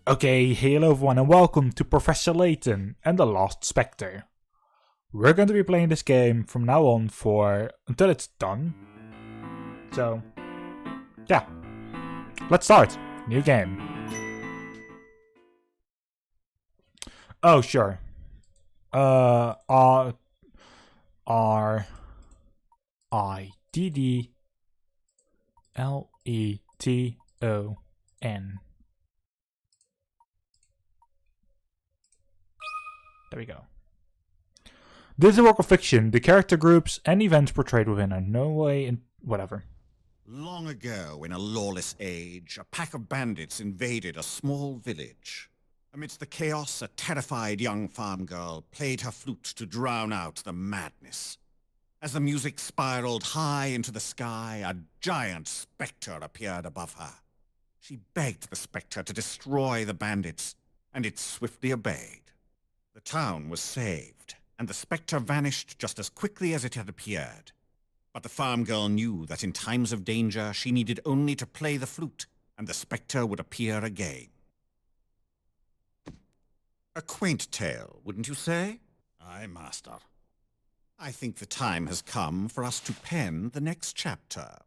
Okay, hello everyone and welcome to Professor Layton and the Lost Specter. We're going to be playing this game from now on until it's done. So, yeah. Let's start. New game. Oh, sure. R-I-D-D-L-E-T-O-N. There we go. This is a work of fiction. The character groups and events portrayed within are no way in whatever. Long ago, in a lawless age, a pack of bandits invaded a small village. Amidst the chaos, a terrified young farm girl played her flute to drown out the madness. As the music spiraled high into the sky, a giant specter appeared above her. She begged the specter to destroy the bandits, and it swiftly obeyed. The town was saved, and the specter vanished just as quickly as it had appeared. But the farm girl knew that in times of danger, she needed only to play the flute, and the specter would appear again. A quaint tale, wouldn't you say? Aye, master. I think the time has come for us to pen the next chapter.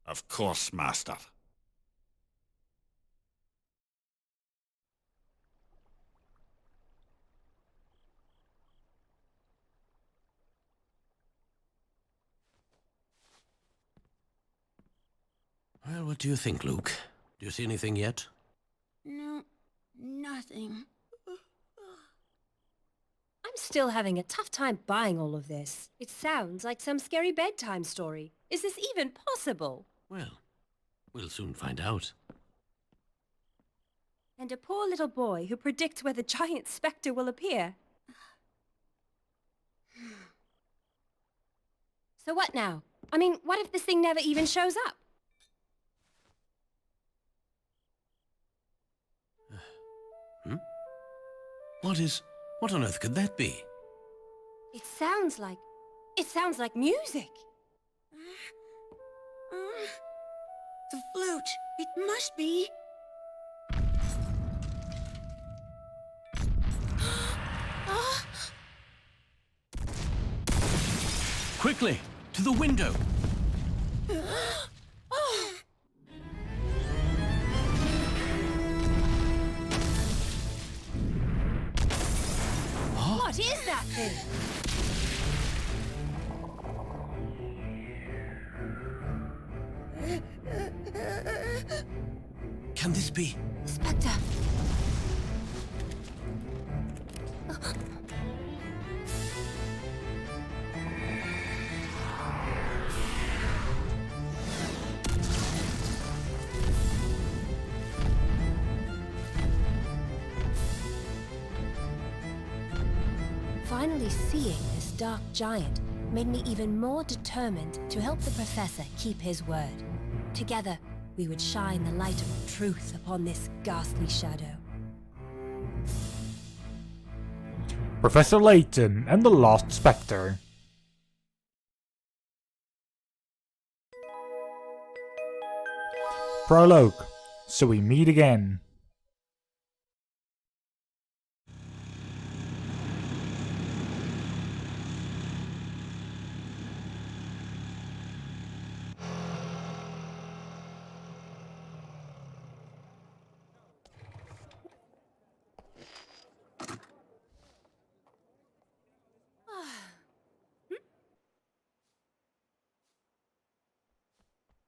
Of course, master. Well, what do you think, Luke? Do you see anything yet? No, nothing. I'm still having a tough time buying all of this. It sounds like some scary bedtime story. Is this even possible? Well, we'll soon find out. And a poor little boy who predicts where the giant specter will appear. So what now? I mean, what if this thing never even shows up? What on earth could that be? It sounds like music. The flute. It must be. Quickly, to the window! What is that thing? Can this be? Specter. Finally seeing this dark giant made me even more determined to help the professor keep his word. Together, we would shine the light of truth upon this ghastly shadow. Professor Layton and the Lost Specter. Prologue. So we meet again.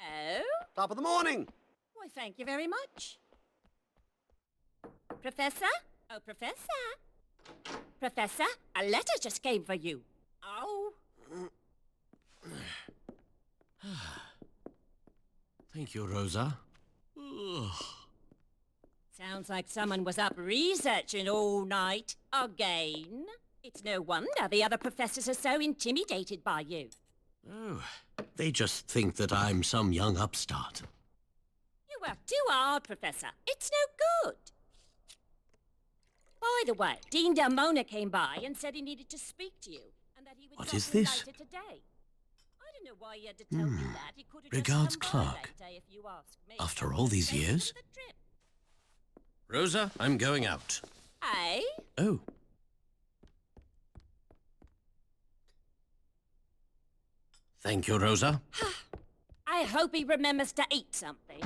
Oh? Top of the morning! Why, thank you very much. Professor? Oh, Professor? Professor, a letter just came for you. Oh. Thank you, Rosa. Ugh. Sounds like someone was up researching all night. Again. It's no wonder the other professors are so intimidated by you. Oh, they just think that I'm some young upstart. You work too hard, Professor. It's no good. By the way, Dean Delmona came by and said he needed to speak to you, and that he would What drop is you this? later today. I don't know why he had to tell me that. He could have Regards, just come by Clark. later if you ask me. After all these Take you years? to the trip. Rosa, I'm going out. Aye? Oh. Thank you, Rosa. I hope he remembers to eat something.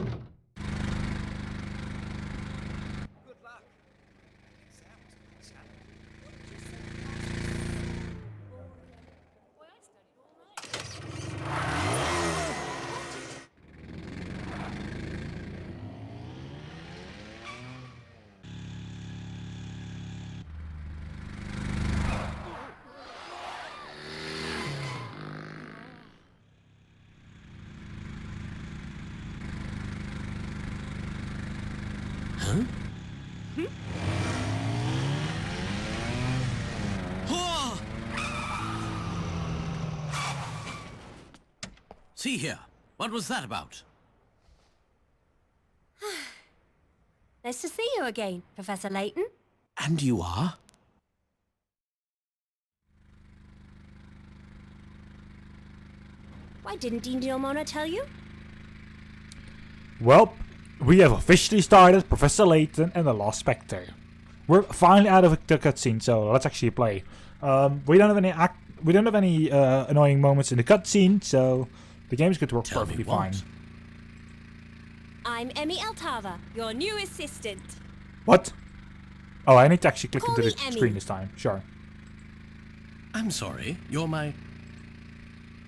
Huh? See here. What was that about? Nice to see you again, Professor Layton. And you are? Why didn't Dean Delmona tell you? Well, we have officially started Professor Layton and the Lost Specter. We're finally out of the cutscene, so let's actually play. We don't have any annoying moments in the cutscene, so the game's going to work Tell perfectly me what? fine. I'm Emmy Altava, your new assistant. What? Oh, I need to actually click Call into me the Emmy. screen this time. Sure. I'm sorry. You're my...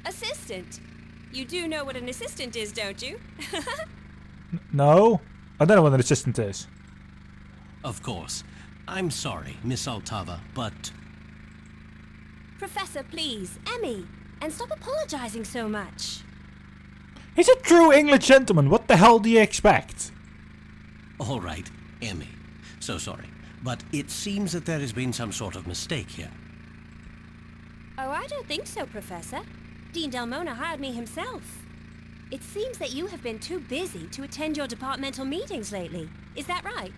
Assistant. You do know what an assistant is, don't you? No? I don't know what an assistant is. Of course. I'm sorry, Miss Altava, but... Professor, please, Emmy. And stop apologizing so much. He's a true English gentleman. What the hell do you expect? All right, Emmy. So sorry. But it seems that there has been some sort of mistake here. Oh, I don't think so, Professor. Dean Delmona hired me himself. It seems that you have been too busy to attend your departmental meetings lately. Is that right?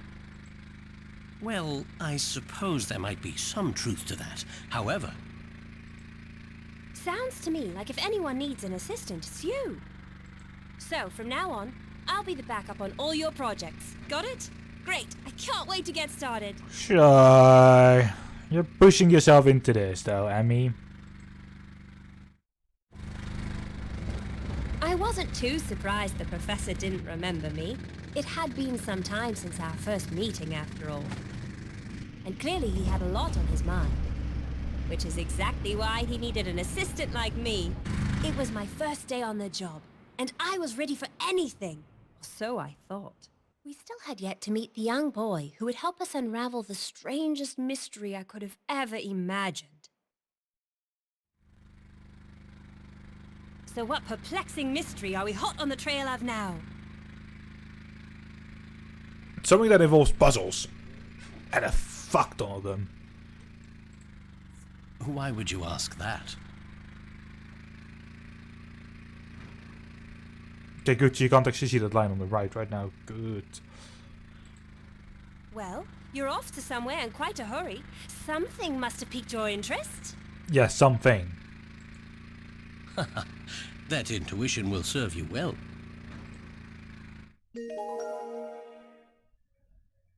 Well, I suppose there might be some truth to that. However... Sounds to me like if anyone needs an assistant, it's you. So, from now on, I'll be the backup on all your projects. Got it? Great. I can't wait to get started. Sure. You're pushing yourself into this, though, Emmy. I wasn't too surprised the professor didn't remember me. It had been some time since our first meeting, after all. And clearly he had a lot on his mind. Which is exactly why he needed an assistant like me. It was my first day on the job, and I was ready for anything. So I thought. We still had yet to meet the young boy who would help us unravel the strangest mystery I could have ever imagined. So what perplexing mystery are we hot on the trail of now? Something that involves puzzles. And a fuck ton of them. Why would you ask that? Okay, good. You can't actually see that line on the right now. Good. Well, you're off to somewhere in quite a hurry. Something must have piqued your interest. Yeah, something. That intuition will serve you well.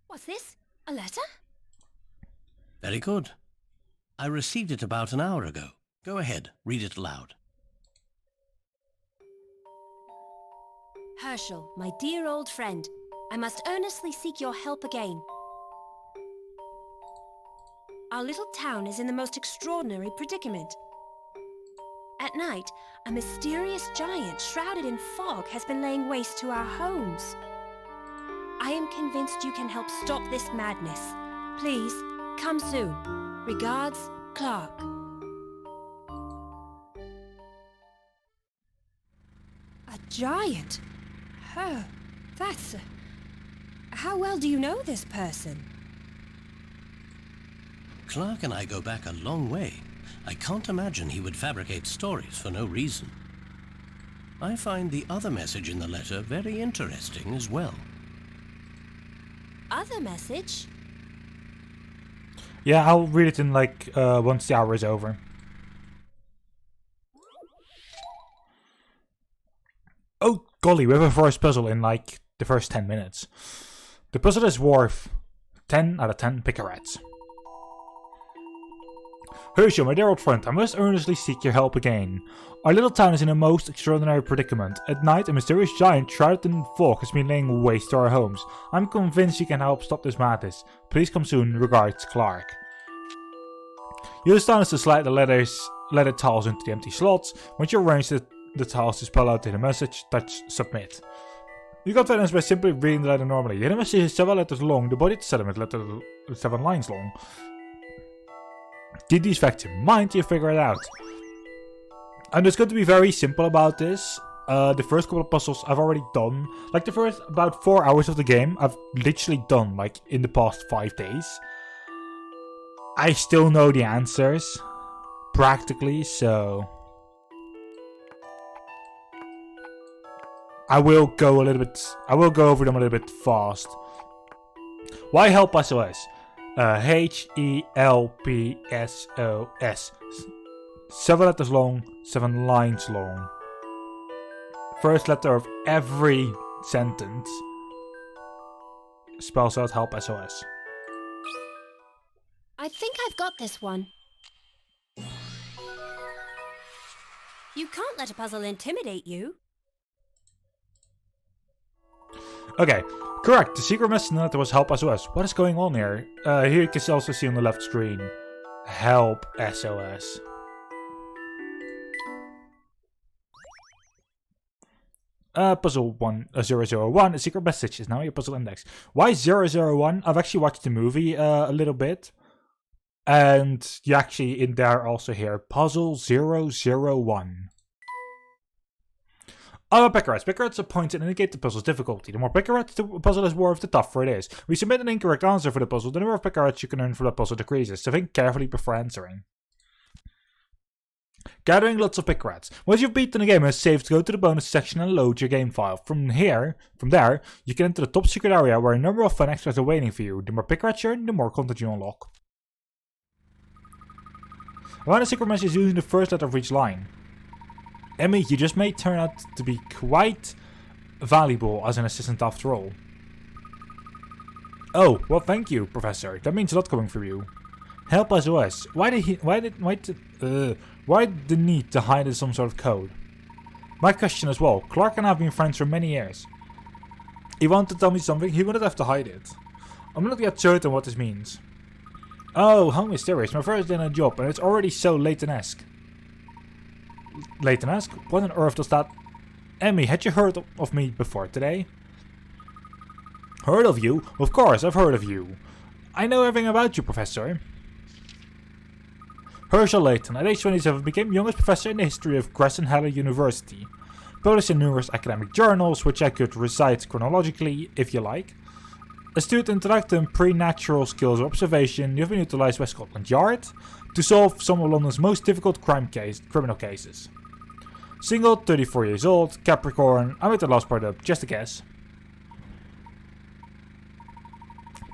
What's this? A letter? Very good. I received it about an hour ago. Go ahead, read it aloud. Herschel, my dear old friend, I must earnestly seek your help again. Our little town is in the most extraordinary predicament. At night, a mysterious giant shrouded in fog has been laying waste to our homes. I am convinced you can help stop this madness. Please, come soon. Regards, Clark. A giant? Oh, that's... How well do you know this person? Clark and I go back a long way. I can't imagine he would fabricate stories for no reason. I find the other message in the letter very interesting as well. Other message? Yeah, I'll read it in like once the hour is over. Oh golly, we have a first puzzle in like the first 10 minutes. The puzzle is worth 10 out of 10 picarats. Herschel, my dear old friend, I must earnestly seek your help again. Our little town is in a most extraordinary predicament. At night, a mysterious giant shrouded in fog has been laying waste to our homes. I'm convinced you can help stop this madness. Please come soon. Regards, Clark. Use stylus to slide the letter tiles into the empty slots. Once you arrange the tiles to spell out in a message, touch submit. You got valence by simply reading the letter normally. The message is 7 letters long, the body settlement letter 7 lines long. Keep these facts in mind, you figure it out. I'm just going to be very simple about this. The first couple of puzzles I've already done. Like the first about 4 hours of the game, I've literally done like in the past 5 days. I still know the answers, practically, so I will go over them a little bit fast. Why help SOS? HELPSOS. 7 letters long, 7 lines long. First letter of every sentence spells out help SOS. I think I've got this one. You can't let a puzzle intimidate you. Okay, correct. The secret message in the letter was help SOS. What is going on here? Here you can also see on the left screen. Help SOS. Puzzle 001, a secret message is now your puzzle index. Why 001? I've actually watched the movie a little bit. And you actually in there also hear puzzle 001. Picarats. Picarats are points that indicate the puzzle's difficulty. The more picarats the puzzle is worth, the tougher it is. We submit an incorrect answer for the puzzle, the number of picarats you can earn for the puzzle decreases, so think carefully before answering. Gathering lots of picarats. Once you've beaten the game, it's safe to go to the bonus section and load your game file. From there, you can enter the top secret area where a number of fun extras are waiting for you. The more picarats you earn, the more content you unlock. Find a secret message using the first letter of each line. Emmy, you just may turn out to be quite valuable as an assistant after all. Oh, well thank you, Professor. That means a lot coming from you. Help SOS. Why the need to hide some sort of code? My question as well. Clark and I have been friends for many years. He wanted to tell me something, he wouldn't have to hide it. I'm not yet certain what this means. Oh, how mysterious. My first day on a job and it's already so Layton-esque. Layton-esque? What on earth does that... Emmy, had you heard of me before today? Heard of you? Of course, I've heard of you. I know everything about you, Professor. Herschel Layton, at age 27, became youngest professor in the history of Crescent Heller University. Published in numerous academic journals, which I could recite chronologically, if you like. Astute intellect and preternatural skills of observation, you've been utilized by Scotland Yard to solve some of London's most difficult criminal cases. Single, 34 years old, Capricorn. I made the last part up, just a guess.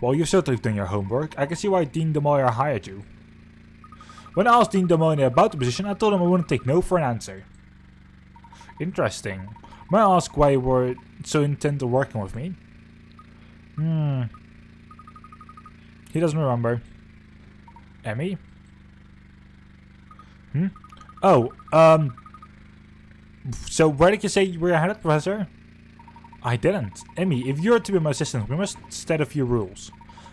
Well, you've certainly done your homework. I can see why Dean de Moyer hired you. When I asked Dean de Moyer about the position, I told him I wouldn't take no for an answer. Interesting. May I ask why you were so intent on working with me? He doesn't remember. Emmy? Oh, so where did you say you were headed, Professor? I didn't. Emmy, if you're to be my assistant, we must state a few rules.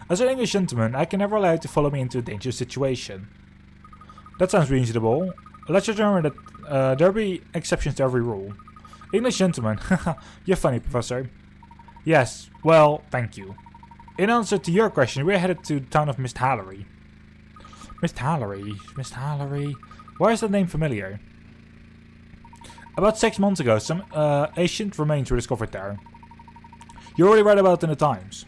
As an English gentleman, I can never allow you to follow me into a dangerous situation. That sounds reasonable. Let's just remember that there'll be exceptions to every rule. English gentleman, you're funny, Professor. Yes, well, thank you. In answer to your question, we're headed to the town of Mist Hallery. Mist Hallery. Why is that name familiar? About 6 months ago, some ancient remains were discovered there. You already read about it in the Times.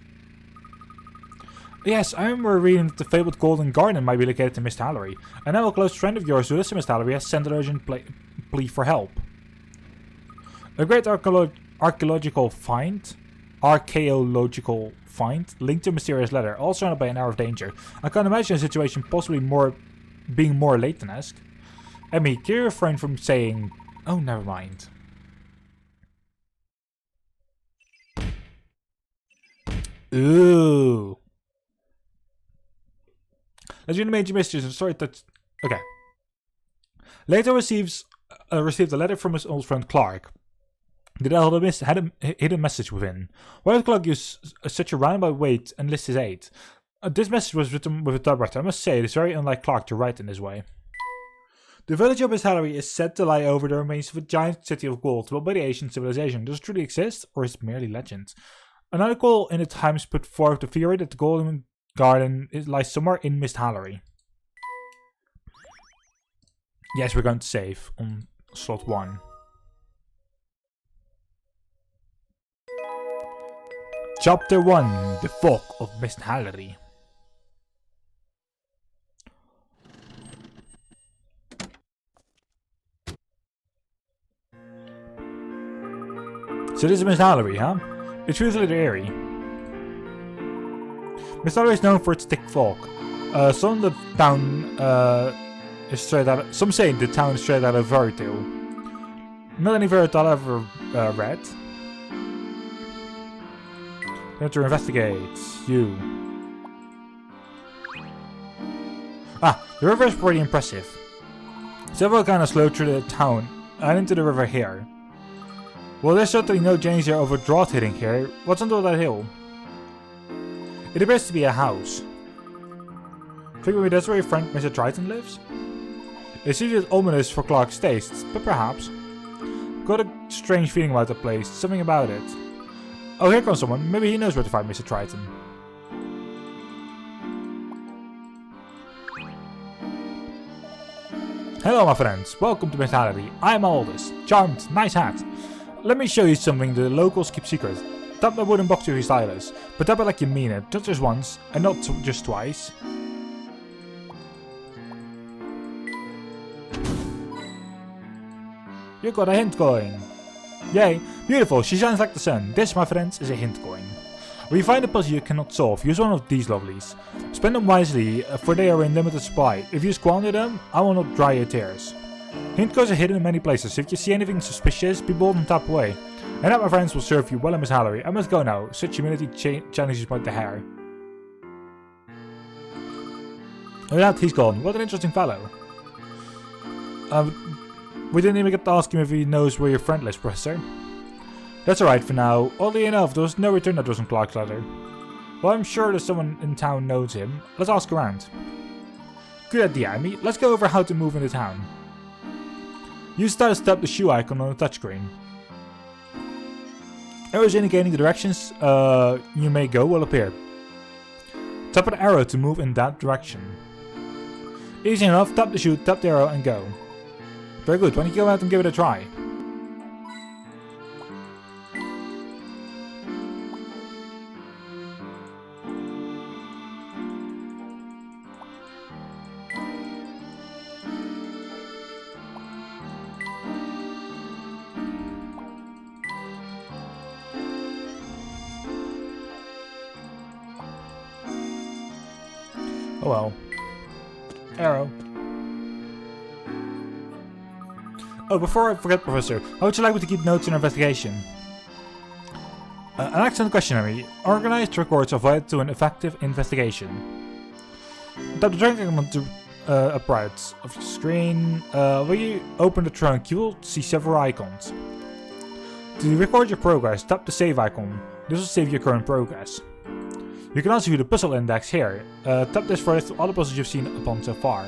Yes, I remember reading that the fabled Golden Garden might be located in Mist Hallery. And now a close friend of yours who lives in Mist Hallery has sent an urgent plea for help. A great archaeological find linked to a mysterious letter, all surrounded by an air of danger. I can't imagine a situation possibly being more Layton-esque. Emmy, can you refrain from saying... Oh, never mind. Ooh. Let's do the major mysteries and story that. Okay. Layton received a letter from his old friend Clark. The letter had a hidden message within. Why did Clark use such a roundabout way to enlist his aid? This message was written with a typewriter. I must say, it is very unlike Clark to write in this way. The village of Mishallery is said to lie over the remains of a giant city of gold built by the ancient civilization. Does it truly exist, or is it merely legend? An article in the Times put forth the theory that the Golden Garden lies somewhere in Mishallery. Yes, we're going to save on slot 1. Chapter 1, The Fog of Mishallery. So this is Mishallery, huh? It's really eerie. Mishallery is known for its thick fog. Some of the town is straight out. Some say the town is straight out of fairy tale. Not any fairy tale I've ever read. Going to investigate you. Ah, the river is pretty impressive. Several kind of slow through the town and into the river here. Well, there's certainly no danger of a drought hitting here. What's under that hill? It appears to be a house. Figure me that's where your friend Mr. Triton lives? It seems a bit ominous for Clark's tastes, but perhaps. Got a strange feeling about the place, something about it. Oh, here comes someone. Maybe he knows where to find Mr. Triton. Hello, my friends. Welcome to Mishallery. I'm Aldous. Charmed. Nice hat. Let me show you something the locals keep secret. Tap the wooden box with your stylus, but tap it like you mean it. Not just once, and not just twice. You got a hint coin. Yay, beautiful, she shines like the sun. This, my friends, is a hint coin. When you find a puzzle you cannot solve, use one of these lovelies. Spend them wisely, for they are in limited supply. If you squander them, I will not dry your tears. Hint coins are hidden in many places. If you see anything suspicious, be bold and tap away. And that, my friends, will serve you well in Mishallery. I must go now. Such humility challenges my hair. Oh, that he's gone. What an interesting fellow. We didn't even get to ask him if he knows where your friend lives, Professor. That's alright for now. Oddly enough, there was no return address on Clark's letter. Well, I'm sure there's someone in town knows him. Let's ask around. Good idea, Amy. Let's go over how to move into town. Use start to tap the shoe icon on the touchscreen. Arrows indicating the directions you may go will appear. Tap an arrow to move in that direction. Easy enough, tap the shoe, tap the arrow and go. Very good, why don't you go out and give it a try? Oh well. Arrow. Oh, before I forget, Professor, how would you like me to keep notes in our investigation? An excellent question, Harry. Organized records are vital to an effective investigation. Tap the trunk icon to upright of the screen. When you open the trunk, you will see several icons. To record your progress, tap the save icon. This will save your current progress. You can also view the puzzle index here. Tap this for all the puzzles you've seen upon so far.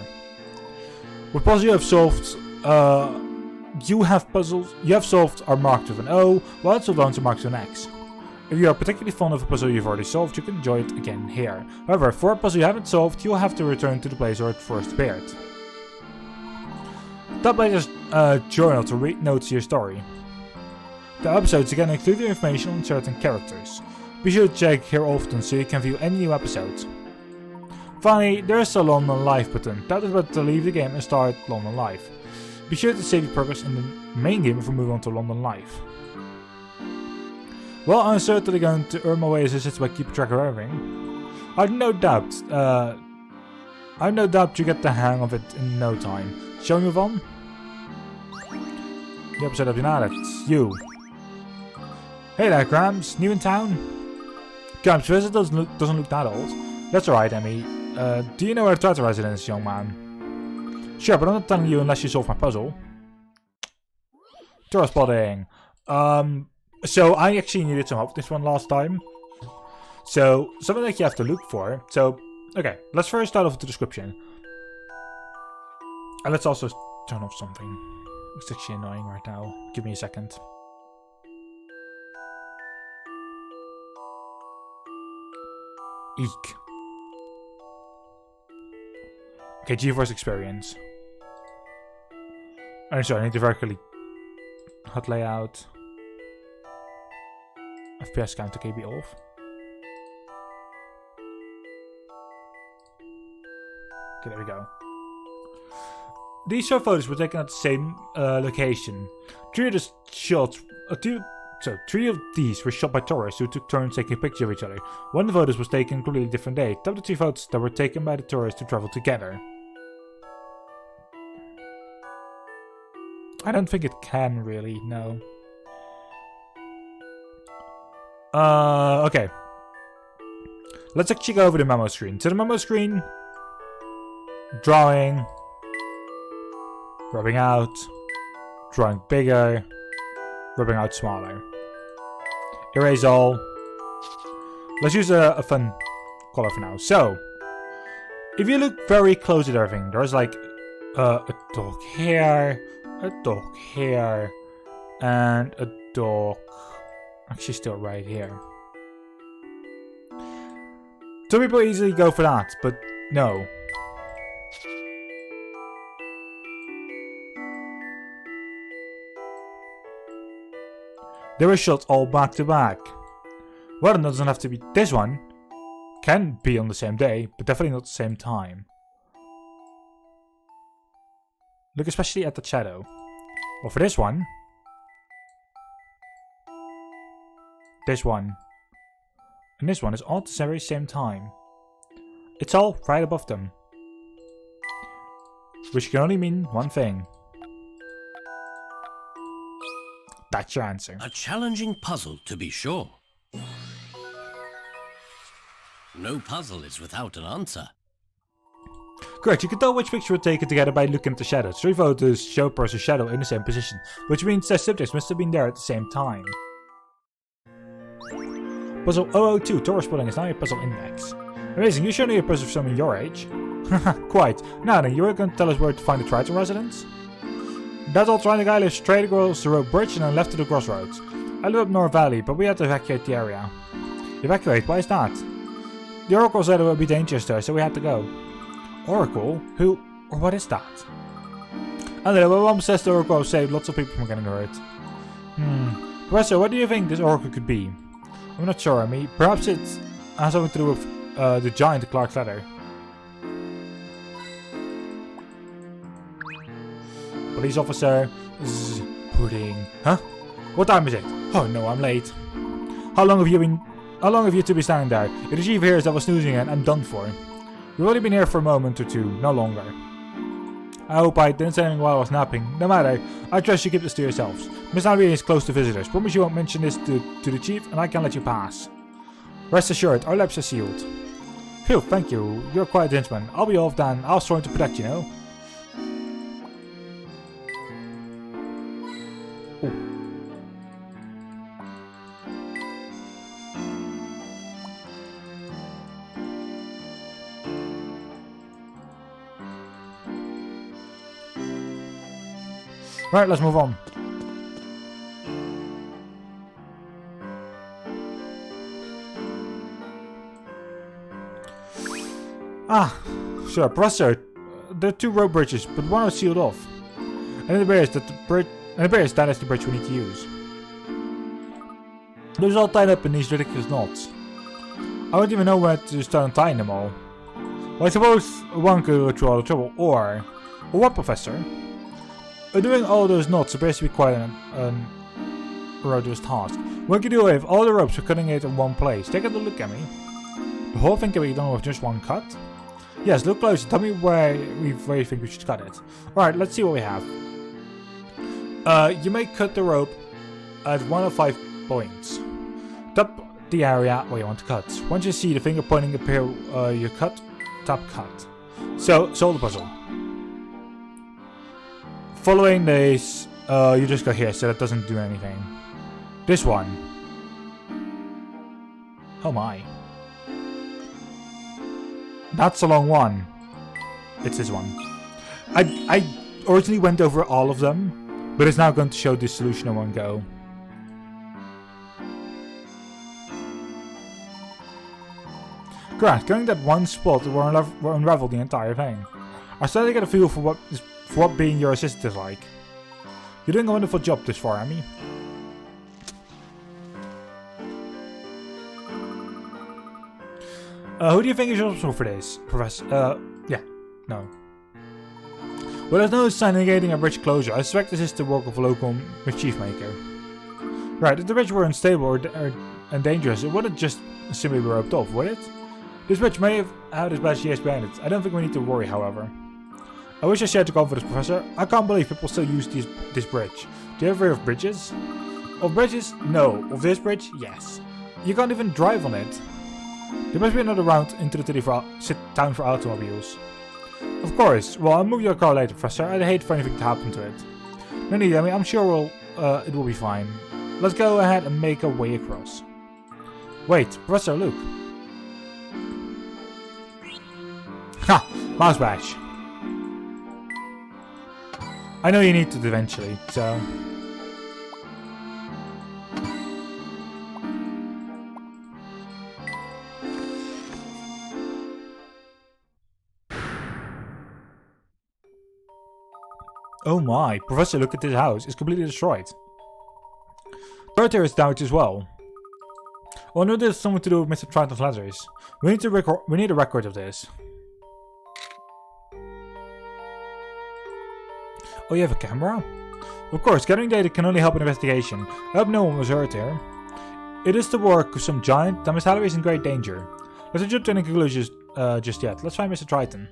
What puzzles you have solved, you have solved are marked with an O, while unsolved ones are marked with an X. If you are particularly fond of a puzzle you've already solved, you can enjoy it again here. However, for a puzzle you haven't solved, you will have to return to the place where it first appeared. Tap Layton's journal to read notes to your story. The episodes again include information on certain characters. Be sure to check here often so you can view any new episodes. Finally, there is a London Live button. Tap this button to leave the game and start London Live. Be sure to save your progress in the main game before moving on to London Live. Well, I'm certainly going to earn my way as assist by keeping track of everything. I've no doubt you get the hang of it in no time. Shall we move on? The episode of United. You. Hey there, Grams. New in town? Camps visit doesn't look that old. That's alright, Emmy. Do you know where the Raptr residence is, young man? Sure, but I'm not telling you unless you solve my puzzle. Tourist spotting. So I actually needed some help with this one last time. So, something that you have to look for. So, okay, let's first start off with the description. And let's also turn off something. It's actually annoying right now. Give me a second. Eek. Okay, GeForce experience. I'm sorry, I need to vertically HUD layout. FPS count, okay, be off. Okay, there we go. These short photos were taken at the same location. Three of these were shot by tourists who took turns taking pictures of each other. One of the photos was taken on a completely different day. Top the 3 photos that were taken by the tourists to travel together. I don't think it can really, no. Okay. Let's actually go over the memo screen. So the memo screen, drawing, rubbing out, drawing bigger, rubbing out smaller. Erase all. Let's use a fun color for now. So, if you look very close at everything, there's like a dog here, and a dog actually still right here. Some people easily go for that, but no. They were shot all back to back. Well, it doesn't have to be this one. Can be on the same day, but definitely not the same time. Look especially at the shadow. Well, for this one, and this one is all at the very same time. It's all right above them. Which can only mean one thing. That's your answer. A challenging puzzle, to be sure. No puzzle is without an answer. Correct, you can tell which picture were taken together by looking at the shadows. 3 photos show a person's shadow in the same position, which means their subjects must have been there at the same time. Puzzle 002, tourist spotting is now your puzzle index. Amazing, you sure know your puzzle for someone your age? Quite. Now then, you were going to tell us where to find the Triton residence? That old Triton guy lives straight across the road bridge and then left to the crossroads. I live up North Valley, but we had to evacuate the area. Evacuate? Why is that? The Oracle said it would be dangerous there, so we had to go. Oracle? Who or what is that? I don't know, my mom says the Oracle saved lots of people from getting hurt. Professor, what do you think this Oracle could be? I'm not sure, I mean, perhaps it has something to do with the giant Clark's ladder. Police officer. Pudding. Huh? What time is it? Oh no, I'm late. How long have you two been standing there? If the chief hears that was snoozing and I'm done for. We've only been here for a moment or two, no longer. I hope I didn't say anything while I was napping. No matter, I trust you keep this to yourselves. Miss Albion is close to visitors. Promise you won't mention this to the chief and I can let you pass. Rest assured, our lips are sealed. Phew, thank you. You're quite a gentleman. I'll be off then. I was trying to protect you, know? Right, let's move on. Sure, Professor. There are 2 road bridges, but one is sealed off. And it appears that that is the bridge we need to use. Those all tied up in these ridiculous knots. I don't even know where to start untying them all. Well, I suppose one could go through all the trouble, or what, Professor? Doing all those knots appears to be quite an arduous task. One could do it if all the ropes are cutting it in one place. Take a look at me. The whole thing can be done with just one cut? Yes, look closer. Tell me where you think we should cut it. Alright, let's see what we have. You may cut the rope at 1 of 5 points. the area where you want to cut. Once you see the finger pointing appear, you cut, tap cut. So, solve the puzzle. Following this, you just go here, so that doesn't do anything. This one. Oh my. That's a long one. It's this one. I originally went over all of them, but it's now going to show this solution in one go. Correct, going that one spot will unravel the entire thing. I started to get a feel for what being your assistant is like. You're doing a wonderful job this far, Amy. Who do you think is responsible for this, Professor? Yeah, no. Well, there's no sign indicating a bridge closure. I suspect this is the work of a local mischief maker. Right, if the bridge were unstable and dangerous, it wouldn't just simply be roped off, would it? This bridge may have had its bad years behind it. I don't think we need to worry, however. I wish I shared your confidence, Professor. I can't believe people still use this bridge. Do you ever hear of bridges? Of bridges? No. Of this bridge? Yes. You can't even drive on it. There must be another route into the town for automobiles. Of course. Well, I'll move your car later, Professor. I'd hate for anything to happen to it. No need, I mean, I'm sure it will be fine. Let's go ahead and make our way across. Wait, Professor, look. Ha! Mouse badge. I know you need it eventually, so... Oh my, Professor, look at this house. It's completely destroyed. Third here is damaged as well. Well, I know there's something to do with Mr. Triton's letters. We need a record of this. Oh, you have a camera? Of course, gathering data can only help an investigation. I hope no one was hurt here. It is the work of some giant that Miss Halloway is in great danger. Let's not jump to any conclusions just yet. Let's find Mr. Triton.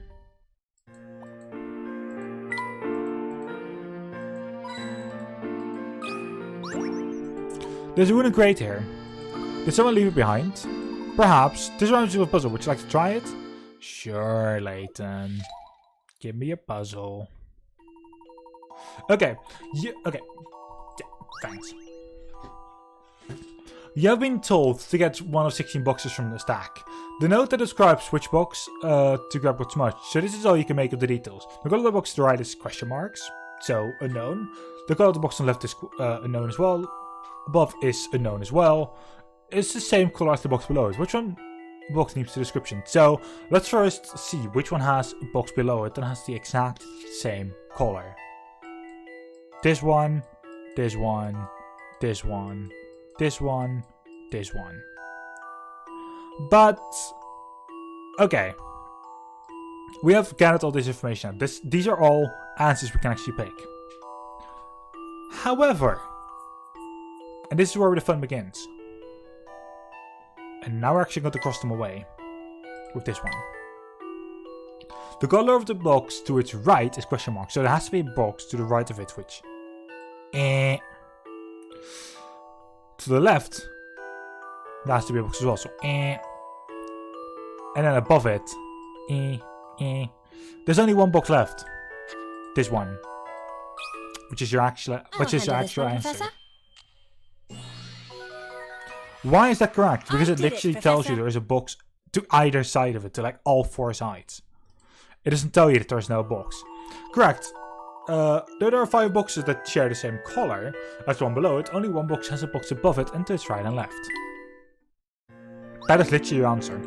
There's a wooden crate here. Did someone leave it behind? Perhaps. This reminds you of a puzzle. Would you like to try it? Sure, Layton. Give me a puzzle. Okay. Okay. Yeah, thanks. You have been told to get one of 16 boxes from the stack. The note that describes which box to grab what's much. So this is all you can make of the details. The color of the box to the right is question marks. So unknown. The color of the box on the left is unknown as well. Above is unknown as well. It's the same color as the box below it. Which one box needs the description? So let's first see which one has a box below it that has the exact same color. This one, this one, this one, this one, this one. But okay, we have gathered all this information. These are all answers we can actually pick. However, and this is where the fun begins. And now we're actually going to cross them away with this one. The color of the box to its right is question mark, so there has to be a box to the right of it, which to the left there has to be a box as well, so and then above it there's only one box left. This one, which is your actual answer. Professor? Why is that correct? Because it literally tells you there is a box to either side of it, to like all four sides. It doesn't tell you that there's no box. Correct. Though there are 5 boxes that share the same color as the one below it, only one box has a box above it and to its right and left. That is literally your answer.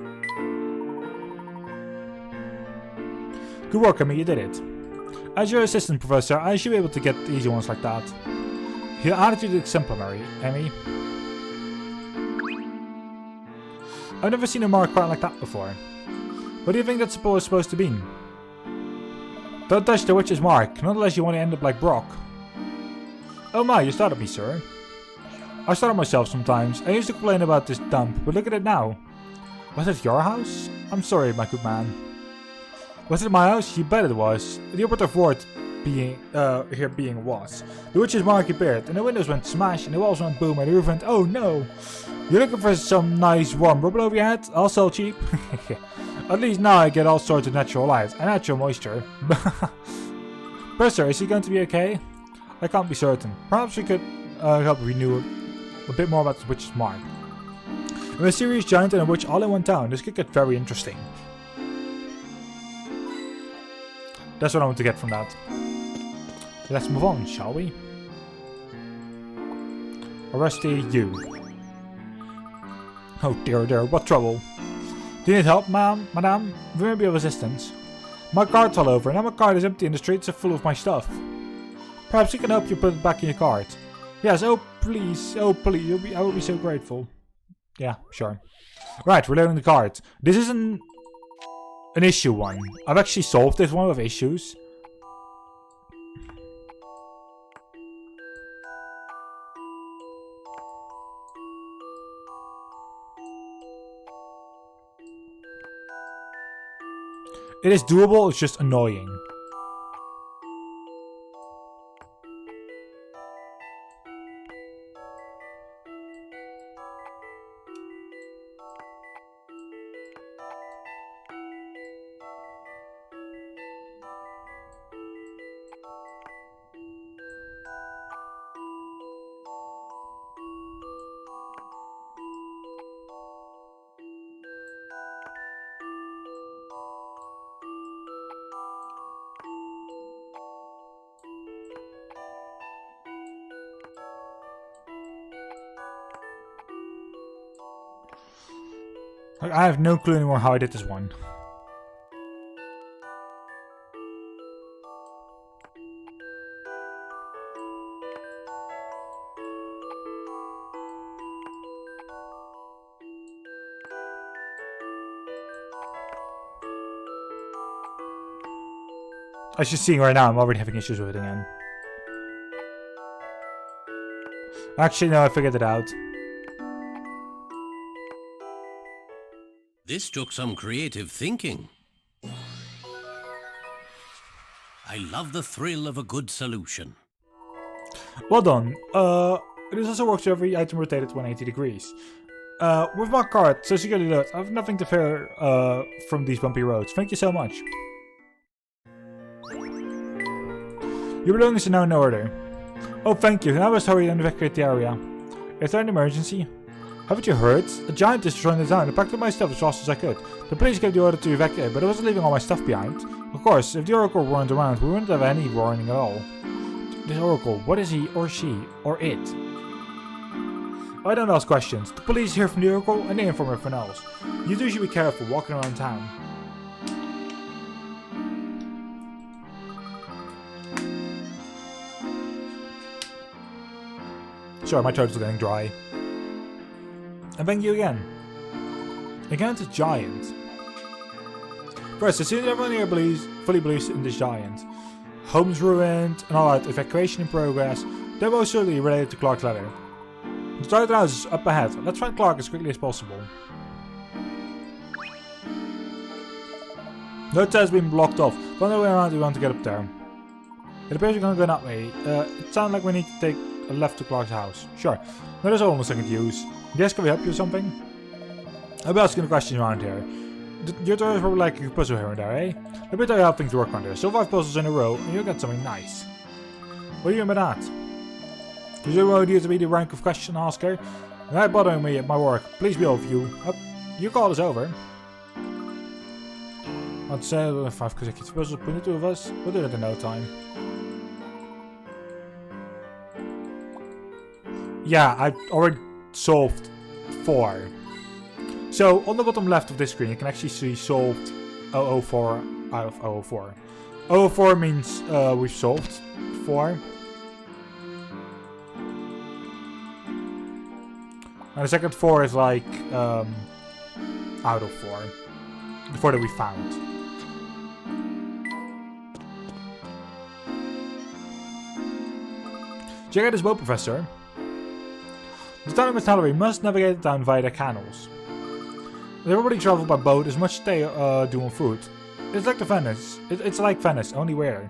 Good work, Amy, you did it. As your assistant, Professor, I should be able to get easy ones like that. Your attitude is exemplary, Amy. I've never seen a mark quite like that before. What do you think that's supposed to mean? Don't touch the witch's mark, not unless you want to end up like Brock. Oh my, you started me, sir. I startle myself sometimes. I used to complain about this dump, but look at it now. Was it your house? I'm sorry, my good man. Was it my house? You bet it was. The operative word being was. The witch's mark appeared, and the windows went smash, and the walls went boom, and the roof went oh no! You're looking for some nice warm rubble over your head? I'll sell cheap. At least now I get all sorts of natural light and natural moisture. Professor, is he going to be okay? I can't be certain. Perhaps we could help if we knew a bit more about the witch's mark. A mysterious giant and a witch all in one town. This could get very interesting. That's what I want to get from that. Let's move on, shall we? Rusty, you. Oh dear, dear, what trouble? Do you need help, madame? We may be of assistance. My cart's all over, and now my cart is empty and the streets are full of my stuff. Perhaps we can help you put it back in your cart. Yes, oh please, I will be so grateful. Yeah, sure. Right, we're loading the cart. This is an issue one. I've actually solved this one with issues. It is doable, it's just annoying. I have no clue anymore how I did this one. As you're seeing right now, I'm already having issues with it again. Actually, no, I figured it out. This took some creative thinking. I love the thrill of a good solution. Well done. This also works with every item rotated 180 degrees. With my cart, so securely loaded, I have nothing to fear from these bumpy roads. Thank you so much. Your belongings are now in order. Oh, thank you. Now I must hurry and evacuate the area. Is there an emergency? Haven't you heard? A giant is destroying the town. I packed up my stuff as fast as I could. The police gave the order to evacuate, but I wasn't leaving all my stuff behind. Of course, if the Oracle weren't around, we wouldn't have any warning at all. This Oracle, what is he, or she, or it? I don't ask questions. The police hear from the Oracle, and they inform everyone else. You two should be careful walking around town. Sorry, my throat is getting dry. And thank you again. Encounter giant. First, as soon as everyone here fully believes in this giant, homes ruined and all that, evacuation in progress, they're most certainly related to Clark's letter. The target house is up ahead. Let's find Clark as quickly as possible. No test has been blocked off. Find our way around if we want to get up there. It appears we're going to go that way. It sounds like we need to take a left to Clark's house. Sure. No, there's almost second use. Yes, can we help you with something? I'll be asking a question around here. Your daughter's probably like a puzzle here and there, eh? Let me tell you how things work around here. So 5 puzzles in a row, and you'll get something nice. What do you mean by that? Is your idea to be the rank of question asker? Not bothering me at my work. Please be off you. Your call is over. I'd say 5 consecutive puzzles between the two of us. We'll do it in no time. Yeah, I've already solved 4. So on the bottom left of this screen you can actually see solved 004 out of 004. 004 means we've solved 4. And the second 4 is like out of 4. The 4 that we found. Check out this boat, Professor. The town of Metallary must navigate the town via the canals. Everybody travel by boat as much as they do on foot. It's like Venice. It's like Venice, only weirder.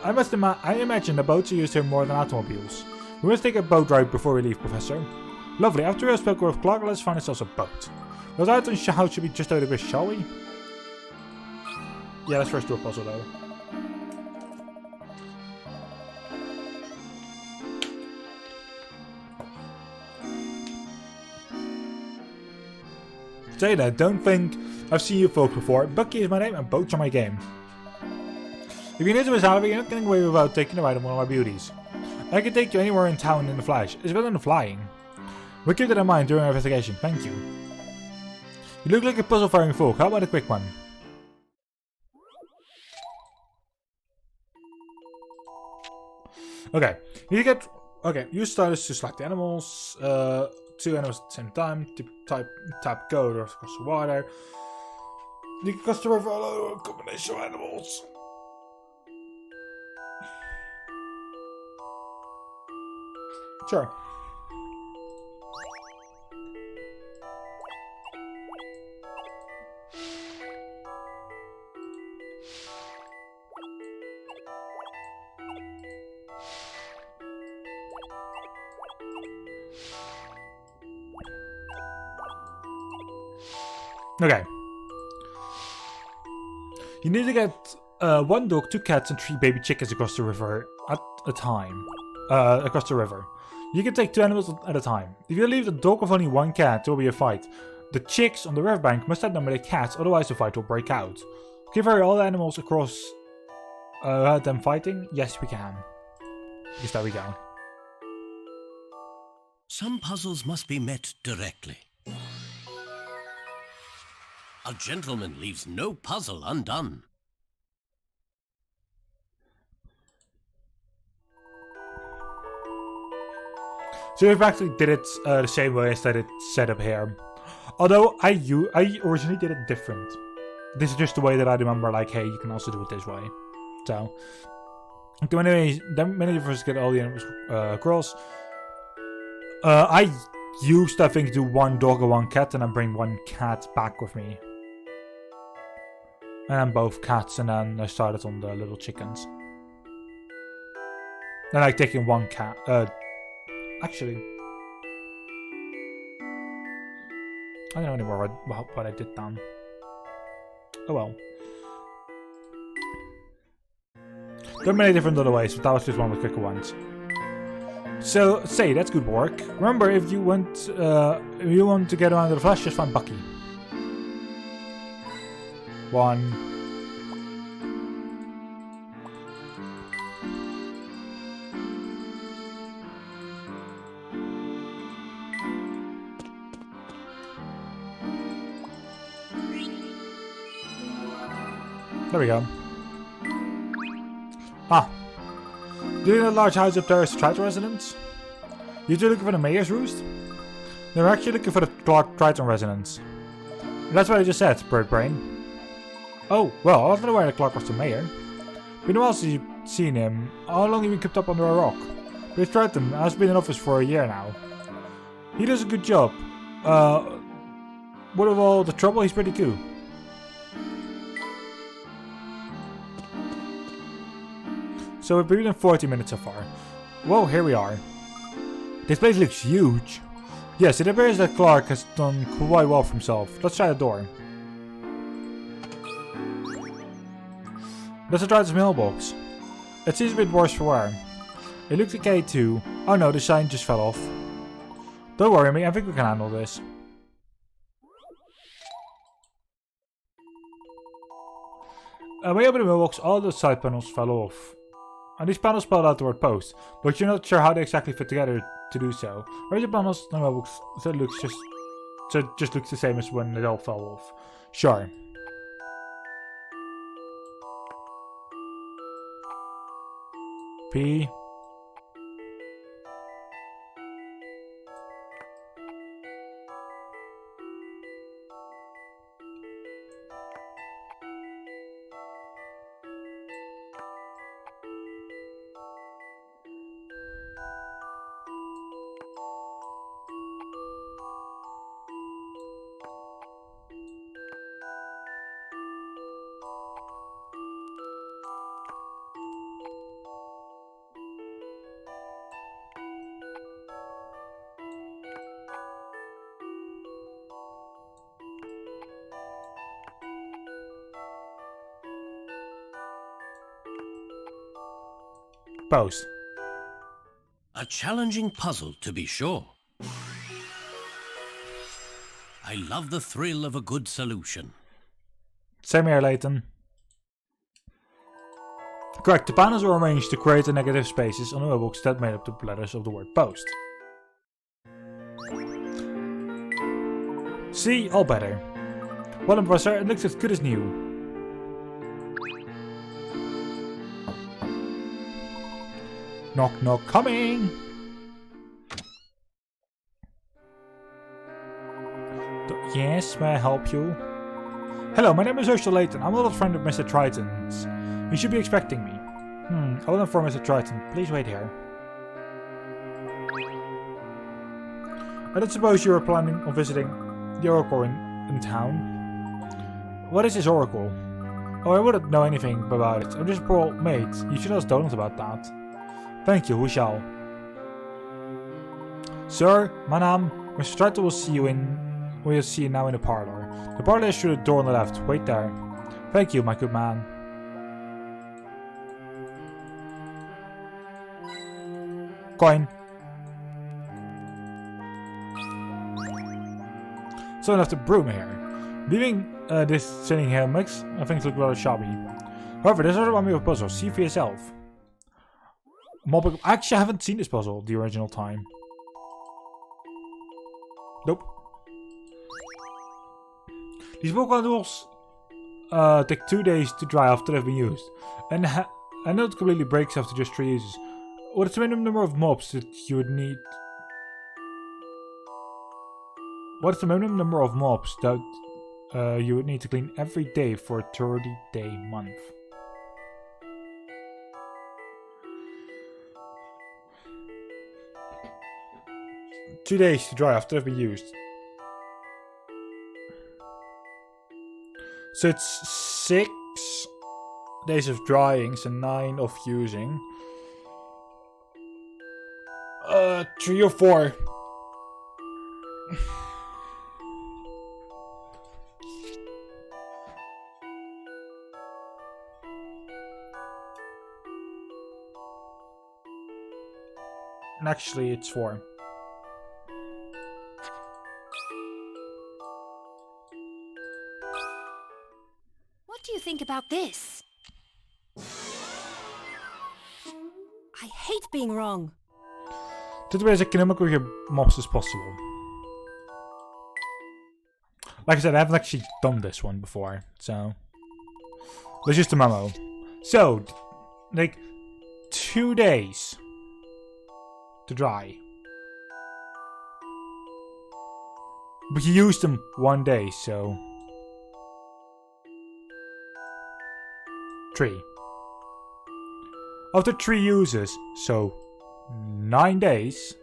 I imagine the boats are used here more than automobiles. We must take a boat ride before we leave, Professor. Lovely. After we have spoken with Clark, let's find ourselves a boat. Those items how should be just out of this, shall we? Yeah, let's first do a puzzle though. Say that, don't think I've seen you folks before. Bucky is my name and boats are my game. If you're new to this hobby, you're not getting away without taking a ride on one of my beauties. I can take you anywhere in town in the flash. It's better than flying. We'll keep that in mind during our investigation. Thank you. You look like a puzzle-firing folk. How about a quick one? Okay. Use status to select the animals. 2 animals at the same time. Tap go or across the water. You can cross the river alone with a combination of animals. Sure. Okay. You need to get 1 dog, 2 cats, and 3 baby chickens across the river at a time. Across the river. You can take 2 animals at a time. If you leave the dog with only 1 cat, there will be a fight. The chicks on the riverbank must outnumber the cats, otherwise the fight will break out. Can you hurry all the animals across them fighting? Yes, we can. Yes, there we go. Some puzzles must be met directly. A gentleman leaves no puzzle undone. So we've actually did it the same way as that it's set up here. Although I originally did it different. This is just the way that I remember, like, hey, you can also do it this way. So, many of us get all the animals across. I used, I think, do 1 dog and 1 cat, and then bring 1 cat back with me. And then both cats, and then I started on the little chickens. Then I taking 1 cat. Actually, I don't know anymore what I did then. Oh well. There are many different other ways, but that was just one of the quicker ones. So, say, that's good work. Remember, if you want to get around to the flash, just find Bucky. 1. There we go. Ah. Do you know the large house up there is the Triton residence? You two looking for the mayor's roost? They're actually looking for the Clark Triton residence. That's what I just said, Bird Brain. Oh, well, I wasn't aware that Clark was the mayor. Been a while since you've seen him. How long have you been kept up under a rock? But Triton has been in office for a year now. He does a good job. What of all the trouble, he's pretty cool. So we've been in 40 minutes so far. Whoa, here we are. This place looks huge. Yes, it appears that Clark has done quite well for himself. Let's try the door. Let's try this mailbox. It seems a bit worse for wear. It looks okay too. Oh no, the sign just fell off. Don't worry, mate. I think we can handle this. When you open the mailbox, all the side panels fell off. And these panels spelled out the word post, but you're not sure how they exactly fit together to do so. Whereas the panels in the mailbox, so it just looks the same as when it all fell off. Sure. P. post. A challenging puzzle, to be sure. I love the thrill of a good solution. Same here, Layton. Correct, the panels were arranged to create the negative spaces on the mailbox that made up the letters of the word post. See, all better. Well done, Professor, it looks as good as new. Knock knock coming! Yes, may I help you? Hello, my name is Layton. I'm an old friend of Mr. Triton's. You should be expecting me. I will inform Mr. Triton. Please wait here. I don't suppose you are planning on visiting the Oracle in town? What is this Oracle? Oh, I wouldn't know anything about it. I'm just a poor old maid. You should ask Donald about that. Thank you, who shall? Sir, madam, Mr. Triton will see you we'll see you now in the parlor. The parlor is through the door on the left. Wait there. Thank you, my good man. Coin. So I left the broom here. Leaving this sitting here makes things look rather shabby. However, this doesn't remind me of a puzzle. See for yourself. Actually, I haven't seen this puzzle the original time. Nope. These vocal noodles take 2 days to dry after they've been used. And I know it completely breaks after just 3 uses. What is the minimum number of mops that you would need? What is the minimum number of mops that you would need to clean every day for a 30-day month? Two days to dry after they've been used. So it's 6 days of drying, so 9 of using. 3 or 4. And actually, it's 4. What do you think about this? I hate being wrong. To be as economical with your mobs as possible. Like I said, I haven't actually done this one before, so there's just a memo. So, like 2 days to dry. But you used them 1 day, so 3. After 3 uses, so 9 days.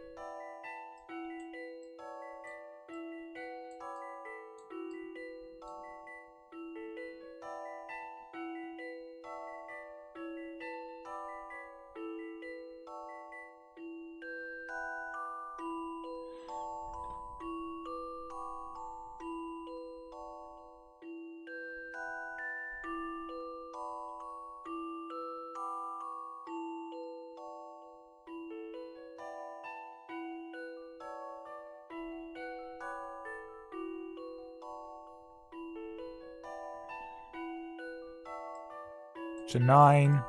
So 9,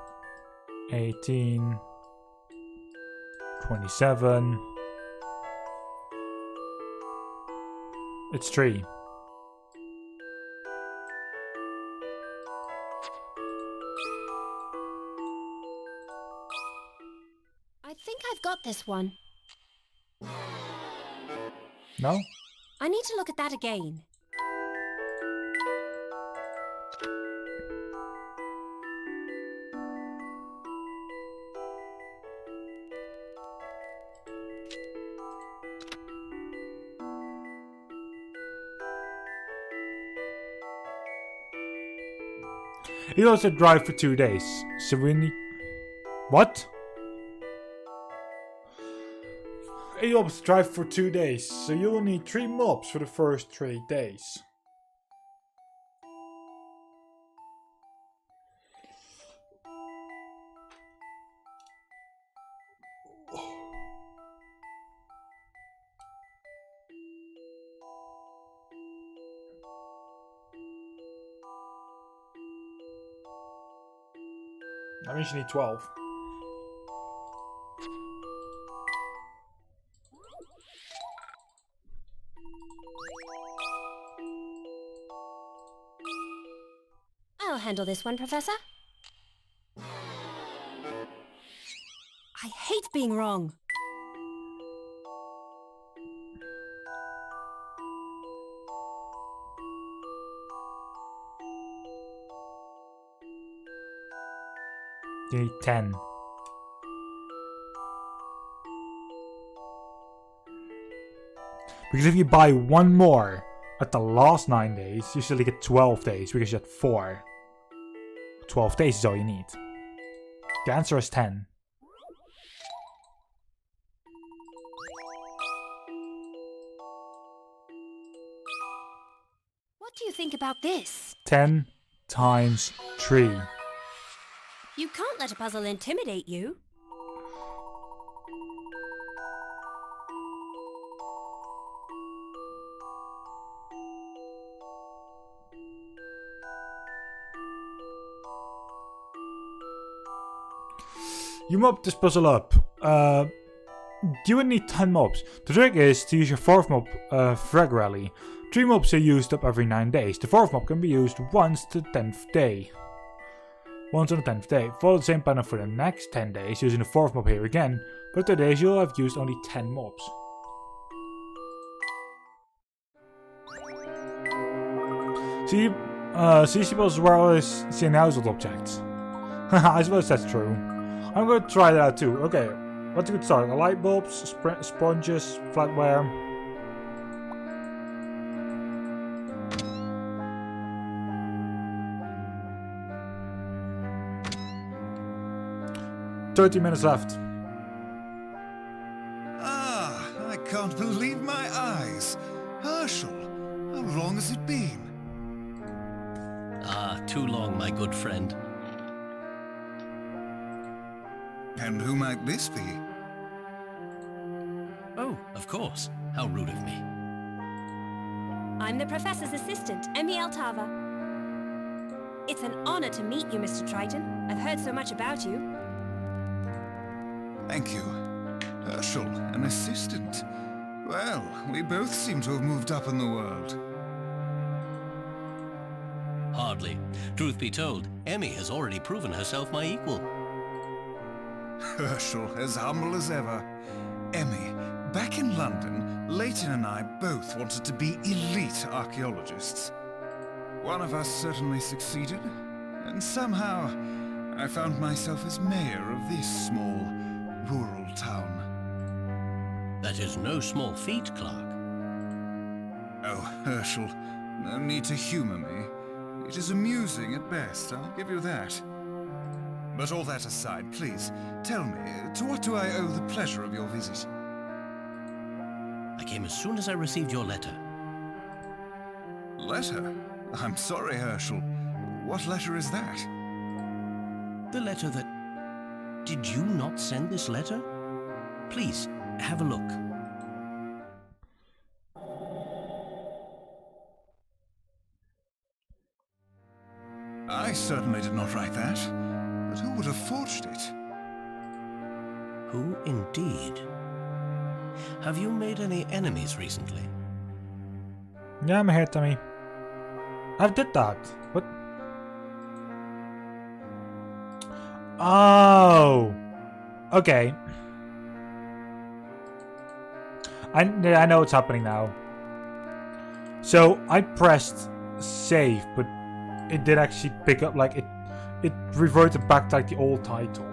18, 27. It's 3. I think I've got this one. No? I need to look at that again. He also drive for 2 days, so we need... What? He also drive for 2 days, so you will need 3 mobs for the first 3 days. I mean, you need 12. I'll handle this one, Professor. I hate being wrong. You need 10. Because if you buy one more at the last 9 days, you still get 12 days because you had 4. 12 days is all you need. The answer is 10. What do you think about this? 10 times 3. You can't let a puzzle intimidate you. You mob this puzzle up. You would need 10 mobs. The trick is to use your 4th mob regularly. 3 mobs are used up every 9 days. The 4th mob can be used once the 10th day. Once on the 10th day. Follow the same pattern for the next 10 days, using the 4th mob here again. But the days you'll have used only 10 mobs. See, CC puzzles were always seeing household objects. I suppose that's true. I'm going to try that out too. Okay, what's a good start? The light bulbs, sponges, flatware. $30 left. Ah, I can't believe my eyes. Herschel, how long has it been? Ah, too long, my good friend. And who might this be? Oh, of course. How rude of me. I'm the Professor's assistant, Emmy Altava. It's an honor to meet you, Mr. Triton. I've heard so much about you. Thank you. Herschel, an assistant. Well, we both seem to have moved up in the world. Hardly. Truth be told, Emmy has already proven herself my equal. Herschel, as humble as ever. Emmy, back in London, Layton and I both wanted to be elite archaeologists. One of us certainly succeeded, and somehow I found myself as mayor of this small, rural town. That is no small feat, Clark. Oh, Herschel, no need to humor me. It is amusing at best, I'll give you that. But all that aside, please, tell me, to what do I owe the pleasure of your visit? I came as soon as I received your letter. Letter? I'm sorry, Herschel. What letter is that? The letter that... Did you not send this letter? Please, have a look. I certainly did not write that. But who would have forged it? Who indeed? Have you made any enemies recently? Yeah, I'm here, Tommy. I did that. What? Oh. Okay. I know what's happening now. So I pressed save, but it did actually pick up, like, it reverted back to like the old title.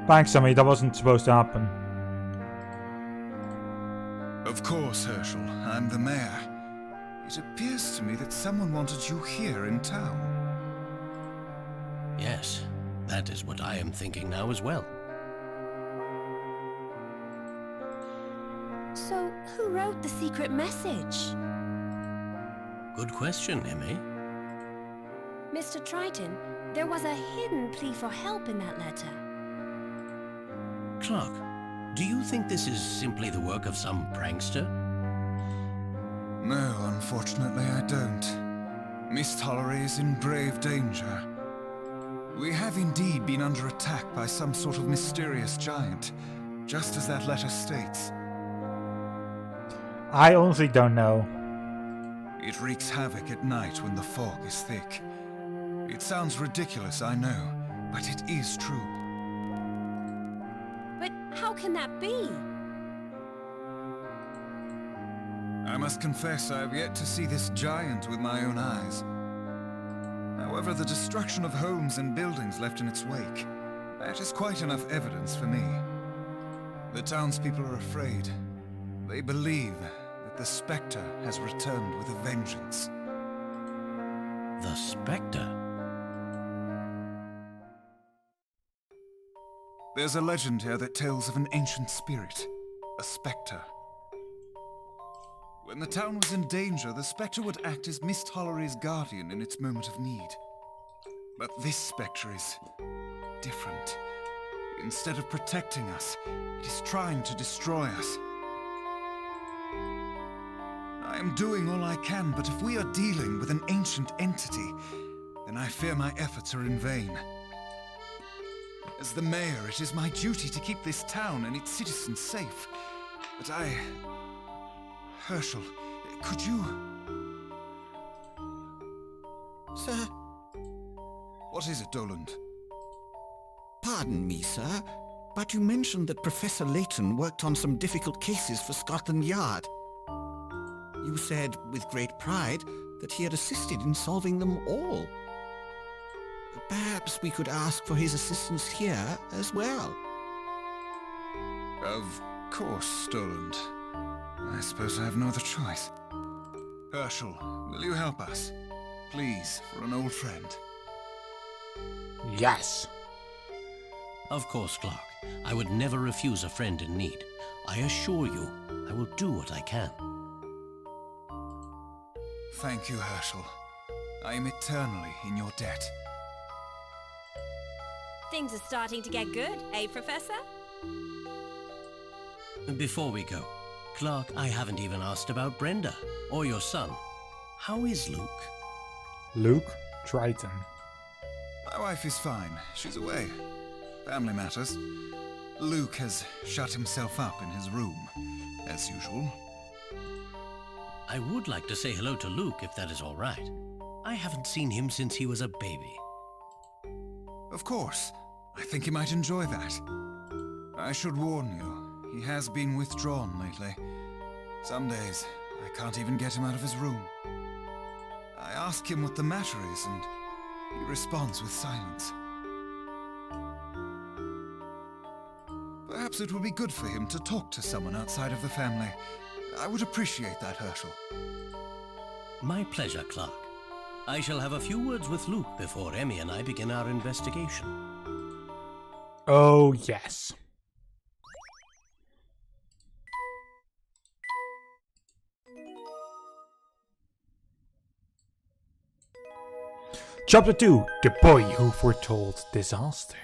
Thanks, Sammy. That wasn't supposed to happen. Of course, Herschel. I'm the mayor. It appears to me that someone wanted you here in town. Yes, that is what I am thinking now as well. Who wrote the secret message? Good question, Emmy. Mr. Triton, there was a hidden plea for help in that letter. Clark, do you think this is simply the work of some prankster? No, unfortunately I don't. Miss Tollery is in grave danger. We have indeed been under attack by some sort of mysterious giant, just as that letter states. I honestly don't know. It wreaks havoc at night when the fog is thick. It sounds ridiculous, I know, but it is true. But how can that be? I must confess I have yet to see this giant with my own eyes. However, the destruction of homes and buildings left in its wake, that is quite enough evidence for me. The townspeople are afraid. They believe that the Specter has returned with a vengeance. The Specter? There's a legend here that tells of an ancient spirit, a Specter. When the town was in danger, the Spectre would act as Miss Tollery's guardian in its moment of need. But this Spectre is different. Instead of protecting us, it is trying to destroy us. I am doing all I can, but if we are dealing with an ancient entity, then I fear my efforts are in vain. As the mayor, it is my duty to keep this town and its citizens safe. But Herschel, could you... Sir, What is it, Doland? pardon me, sir, but you mentioned that Professor Layton worked on some difficult cases for Scotland Yard. You said, with great pride, that he had assisted in solving them all. Perhaps we could ask for his assistance here as well. Of course, Doland. I suppose I have no other choice. Herschel, will you help us? Please, for an old friend. Yes. Of course, Clark. I would never refuse a friend in need. I assure you, I will do what I can. Thank you, Herschel. I am eternally in your debt. Things are starting to get good, eh, Professor? Before we go, Clark, I haven't even asked about Brenda, or your son. How is Luke? Luke Triton. My wife is fine. She's away. Family matters. Luke has shut himself up in his room, as usual. I would like to say hello to Luke, if that is all right. I haven't seen him since he was a baby. Of course. I think he might enjoy that. I should warn you, he has been withdrawn lately. Some days, I can't even get him out of his room. I ask him what the matter is, and he responds with silence. Perhaps it would be good for him to talk to someone outside of the family. I would appreciate that, Herschel. My pleasure, Clark. I shall have a few words with Luke before Emmy and I begin our investigation. Oh, yes. Chapter 2, The Boy Who Foretold Disaster.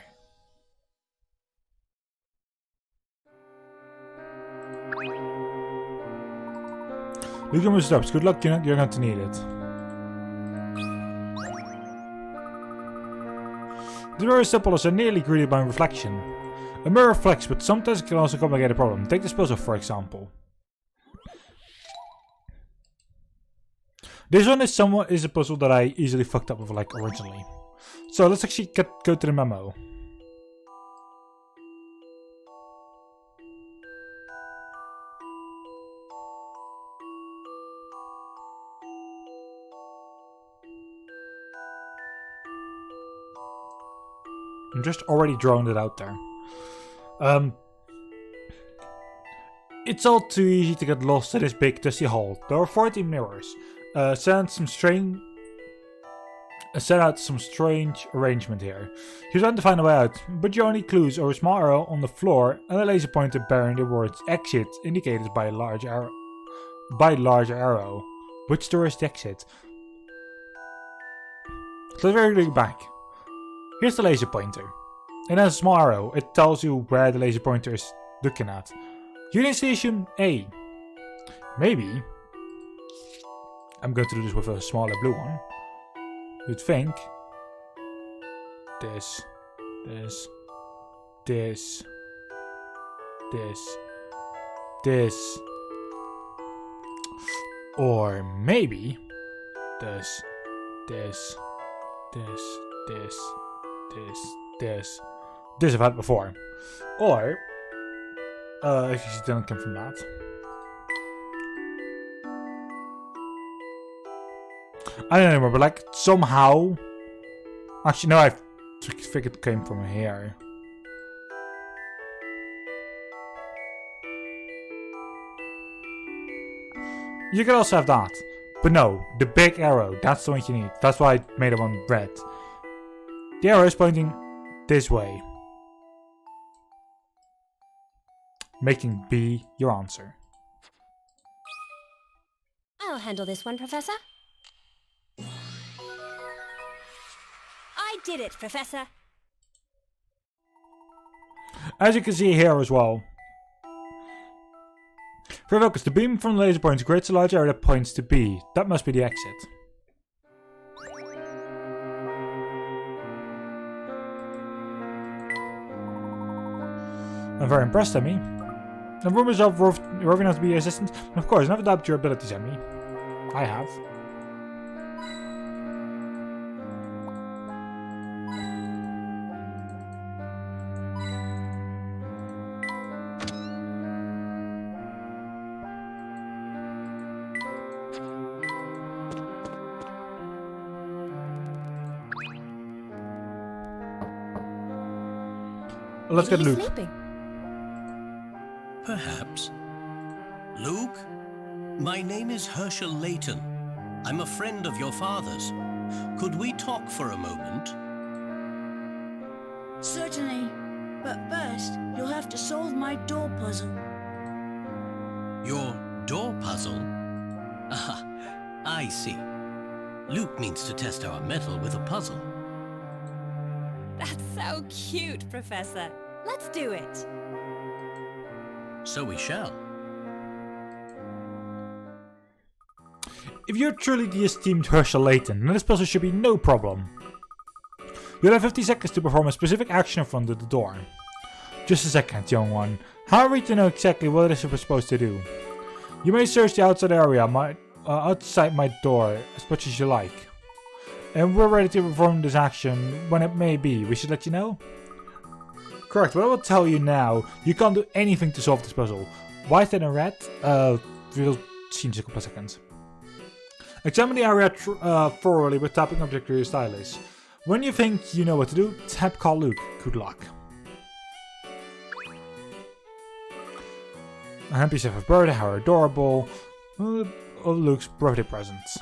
Look at my steps. Good luck, you're going to need it. The mirror simple is nearly greeted by reflection. A mirror reflects, but sometimes it can also complicate a problem. Take this puzzle, for example. This one is a puzzle that I easily fucked up with, like, originally. So let's actually go to the memo. I'm just already drawing it out there. It's all too easy to get lost in this big dusty hall. There are 14 mirrors. Send some strange set out some strange arrangement here. You're trying to find a way out, but your only clues are a small arrow on the floor and a laser pointer bearing the words exit indicated by a large arrow. Which door is the exit? So let's very look back. Here's the laser pointer. And then a small arrow. It tells you where the laser pointer is looking at. Union Station A. Maybe. I'm going to do this with a smaller blue one. You'd think. This. Or maybe this. This I've had before. Or actually it didn't come from that. I don't remember, but like somehow. Actually no, I think it came from here. You can also have that. But no, the big arrow, that's the one you need. That's why I made it on red. The arrow is pointing this way. Making B your answer. I'll handle this one, Professor. I did it, Professor. As you can see here as well. For focus, the beam from the laser pointer creates a large area that points to B. That must be the exit. I'm very impressed, Emmy. The rumors of roving out to be assistant. Of course, never doubt your abilities, Emmy. I have. Let's get Luke. Sleeping. Perhaps. Luke? My name is Herschel Layton. I'm a friend of your father's. Could we talk for a moment? Certainly. But first, you'll have to solve my door puzzle. Your door puzzle? Ah, I see. Luke needs to test our metal with a puzzle. That's so cute, Professor. Let's do it. So we shall. If you're truly the esteemed Herschel Layton, then this puzzle should be no problem. You'll have 50 seconds to perform a specific action in front of the door. Just a second, young one. How are we to know exactly what it is we're supposed to do? You may search the outside area, outside my door, as much as you like. And we're ready to perform this action when it may be. We should let you know? Correct, what I will tell you now, you can't do anything to solve this puzzle. White and red, we'll see in just a couple of seconds. Examine the area thoroughly with tapping object to your stylus. When you think you know what to do, tap call Luke. Good luck. A happy set of bird, how adorable. Of Luke's birthday presents.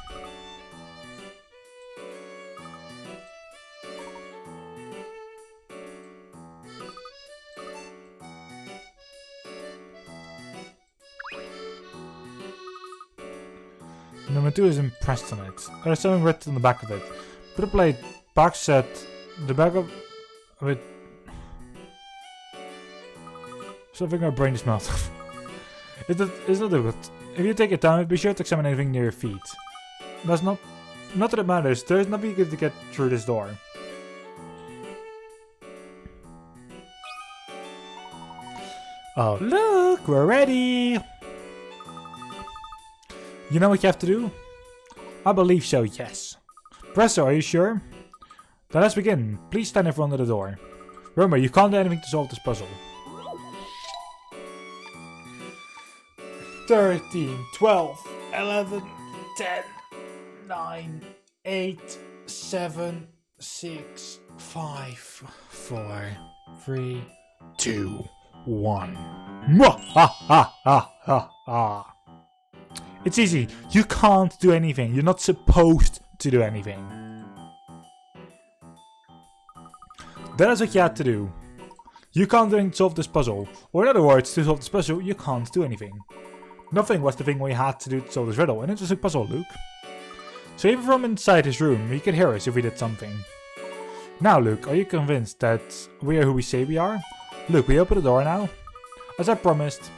Number 2 is impressed on it. There's something written on the back of it. Put a plate box set the back of it. Something my brain is not. It's not difficult. If you take your time, be sure to examine anything near your feet. That's not that it matters. There's nothing good to get through this door. Oh look, we're ready. You know what you have to do? I believe so, yes. Professor, are you sure? Then let's begin. Please stand in front of the door. Remember, you can't do anything to solve this puzzle. 13, 12, 11, 10, 9, 8, 7, 6, 5, 4, 3, 2, 1. Mwah! It's easy. You can't do anything. You're not supposed to do anything. That is what you had to do. You can't then solve this puzzle. Or in other words, to solve this puzzle, you can't do anything. Nothing was the thing we had to do to solve this riddle. An interesting puzzle, Luke. So even from inside his room, he could hear us if we did something. Now, Luke, are you convinced that we are who we say we are? Luke, we open the door now? As I promised.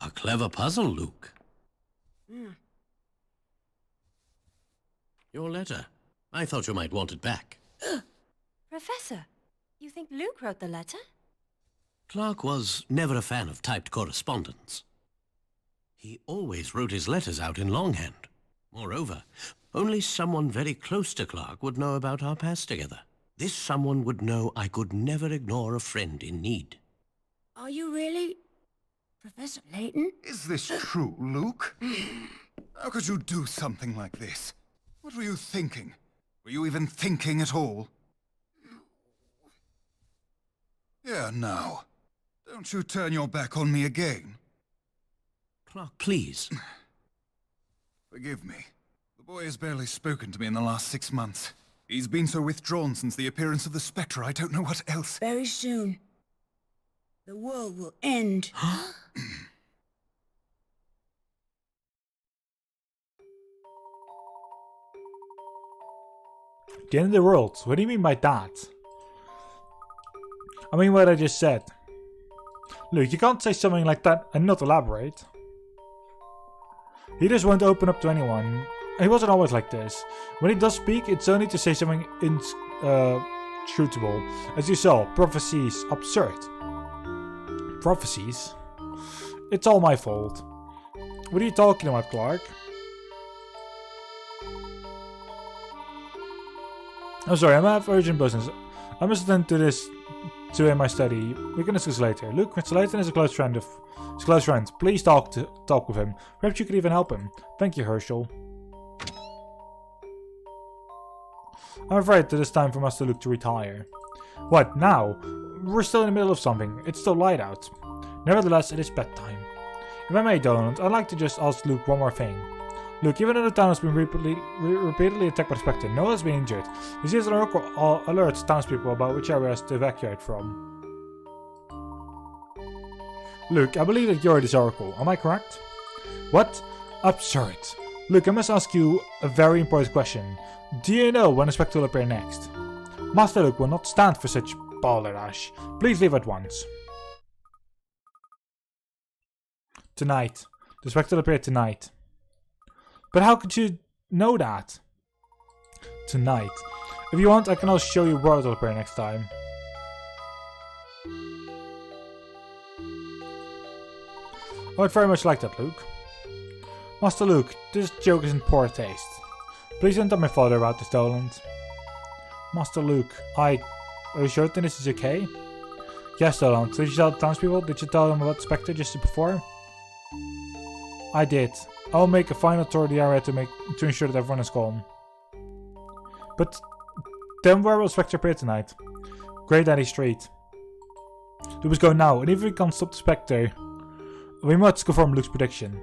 A clever puzzle, Luke. Your letter. I thought you might want it back. Professor, you think Luke wrote the letter? Clark was never a fan of typed correspondence. He always wrote his letters out in longhand. Moreover, only someone very close to Clark would know about our past together. This someone would know I could never ignore a friend in need. Are you really Professor Layton? Is this true, Luke? How could you do something like this? What were you thinking? Were you even thinking at all? Here now. Don't you turn your back on me again. Clark, please. Forgive me. The boy has barely spoken to me in the last 6 months. He's been so withdrawn since the appearance of the Specter, I don't know what else. Very soon, the world will end. The end of the world? What do you mean by that? I mean what I just said. Luke, you can't say something like that and not elaborate. He just won't open up to anyone. He wasn't always like this. When he does speak, it's only to say something inscrutable. As you saw, prophecies absurd. Prophecies? It's all my fault. What are you talking about, Clark? I'm sorry, I have urgent business. I must attend to this in my study. We can discuss later. Luke, Mr. Layton is a close friend of his close friend. Please talk with him. Perhaps you could even help him. Thank you, Herschel. I'm afraid that it's time for Master Luke to retire. What, now? We're still in the middle of something. It's still light out. Nevertheless, it is bedtime. If I may, Donald, I'd like to just ask Luke one more thing. Luke, even though the town has been repeatedly attacked by the Specter, no one has been injured. You see, as an oracle alerts townspeople about which areas to evacuate from. Luke, I believe that you're this oracle. Am I correct? What? Absurd. Luke, I must ask you a very important question. Do you know when the Specter will appear next? Master Luke will not stand for such balderdash. Please leave at once. Tonight. The Specter will appear tonight. But how could you know that? Tonight. If you want, I can also show you where it will appear next time. I would very much like that, Luke. Master Luke, this joke is in poor taste. Please don't tell my father about this, Donald. Master Luke, are you sure that this is okay? Yes, Donald. Did you tell the townspeople? Did you tell them about the Specter just before? I did. I'll make a final tour of the area to ensure that everyone is calm. But then where will Specter appear tonight? Great Daddy Street. We must go now, and if we can't stop the Specter, we must confirm Luke's prediction.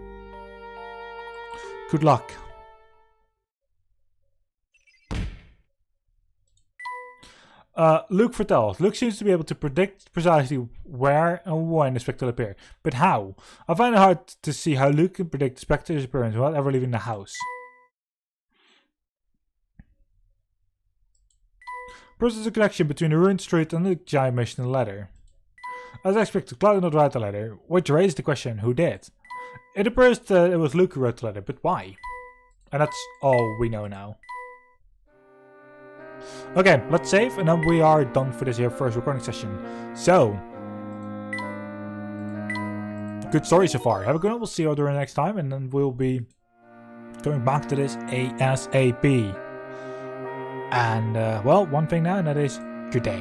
Good luck. Luke vertelt. Luke seems to be able to predict precisely where and when the Spectre will appear. But how? I find it hard to see how Luke can predict the Spectre's appearance without ever leaving the house. Perhaps there's a connection between the ruined street and the giant mission in the letter. As I expected, Cloud did not write the letter, which raised the question, who did? It appears that it was Luke who wrote the letter, but why? And that's all we know now. Okay, let's save, and then we are done for this here first recording session. So, good story so far. Have a good one. We'll see you during next time, and then we'll be going back to this ASAP. And, well, one thing now, and that is good day.